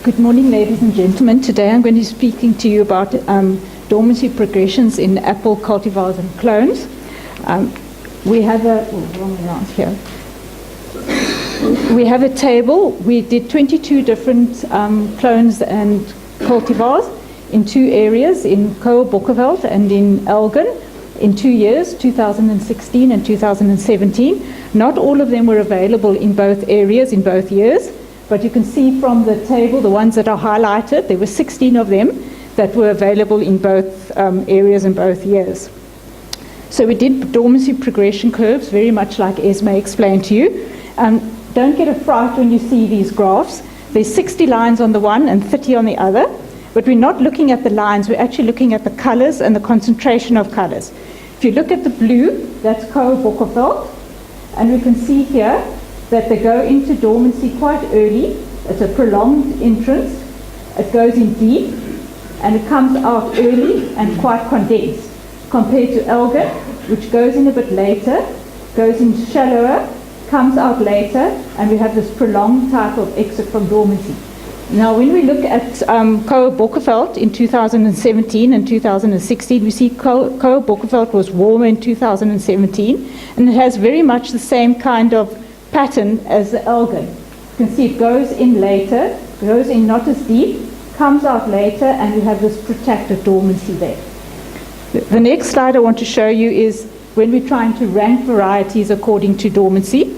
Good morning, ladies and gentlemen. Today I'm going to be speaking to you about dormancy progressions in apple cultivars and clones. We have a table. We did 22 different clones and cultivars in two areas, in Boekenveld and in Elgin, in 2 years, 2016 and 2017. Not all of them were available in both areas in both years, but you can see from the table, the ones that are highlighted, there were 16 of them that were available in both areas in both years. So we did dormancy progression curves, very much like Esme explained to you. Don't get a fright when you see these graphs. There's 60 lines on the one and 30 on the other, but we're not looking at the lines, we're actually looking at the colors and the concentration of colors. If you look at the blue, that's Boekenveld, and we can see here that they go into dormancy quite early. It's a prolonged entrance. It goes in deep, and it comes out early and quite condensed, compared to Elgin, which goes in a bit later, goes in shallower, comes out later, and we have this prolonged type of exit from dormancy. Now, when we look at Boekenveld in 2017 and 2016, we see Boekenveld was warmer in 2017, and it has very much the same kind of pattern as the Elgin. You can see it goes in later, goes in not as deep, comes out later, and we have this protracted dormancy there. The next slide I want to show you is when we're trying to rank varieties according to dormancy.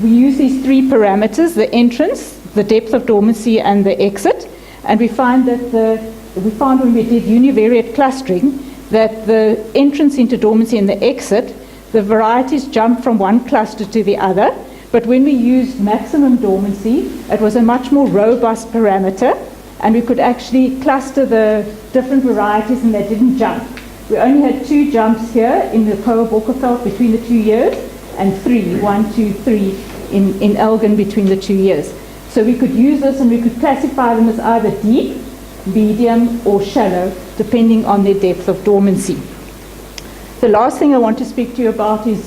We use these three parameters: the entrance, the depth of dormancy, and the exit. And we find that when we did univariate clustering that the entrance into dormancy and the exit, the varieties jump from one cluster to the other. But when we used maximum dormancy, it was a much more robust parameter, and we could actually cluster the different varieties and they didn't jump. We only had 2 jumps here in the Boekenveld between the 2 years, and 3, 1, 2, 3 in Elgin between the 2 years. So we could use this and we could classify them as either deep, medium, or shallow, depending on their depth of dormancy. The last thing I want to speak to you about is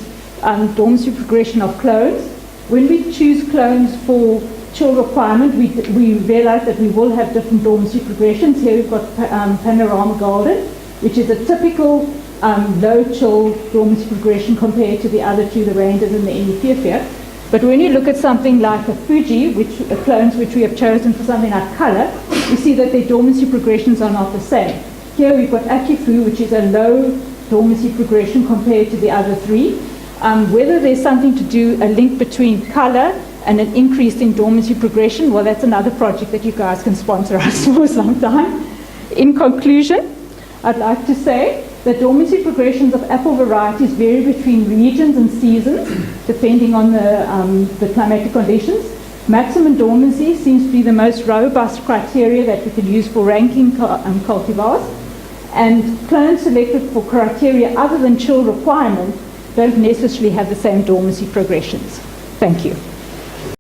dormancy progression of clones. When we choose clones for chill requirement, we realize that we will have different dormancy progressions. Here we've got Panorama Golden, which is a typical low chill dormancy progression compared to the other two, the Rangers and the Eniphyphia. But when you look at something like a Fuji, clones which we have chosen for something like color, we see that their dormancy progressions are not the same. Here we've got Akifu, which is a low dormancy progression compared to the other 3. Whether there's something to do, a link between color and an increase in dormancy progression, well, that's another project that you guys can sponsor us for sometime. In conclusion, I'd like to say that dormancy progressions of apple varieties vary between regions and seasons, depending on the climatic conditions. Maximum dormancy seems to be the most robust criteria that we can use for ranking cultivars, and clones selected for criteria other than chill requirement don't necessarily have the same dormancy progressions. Thank you.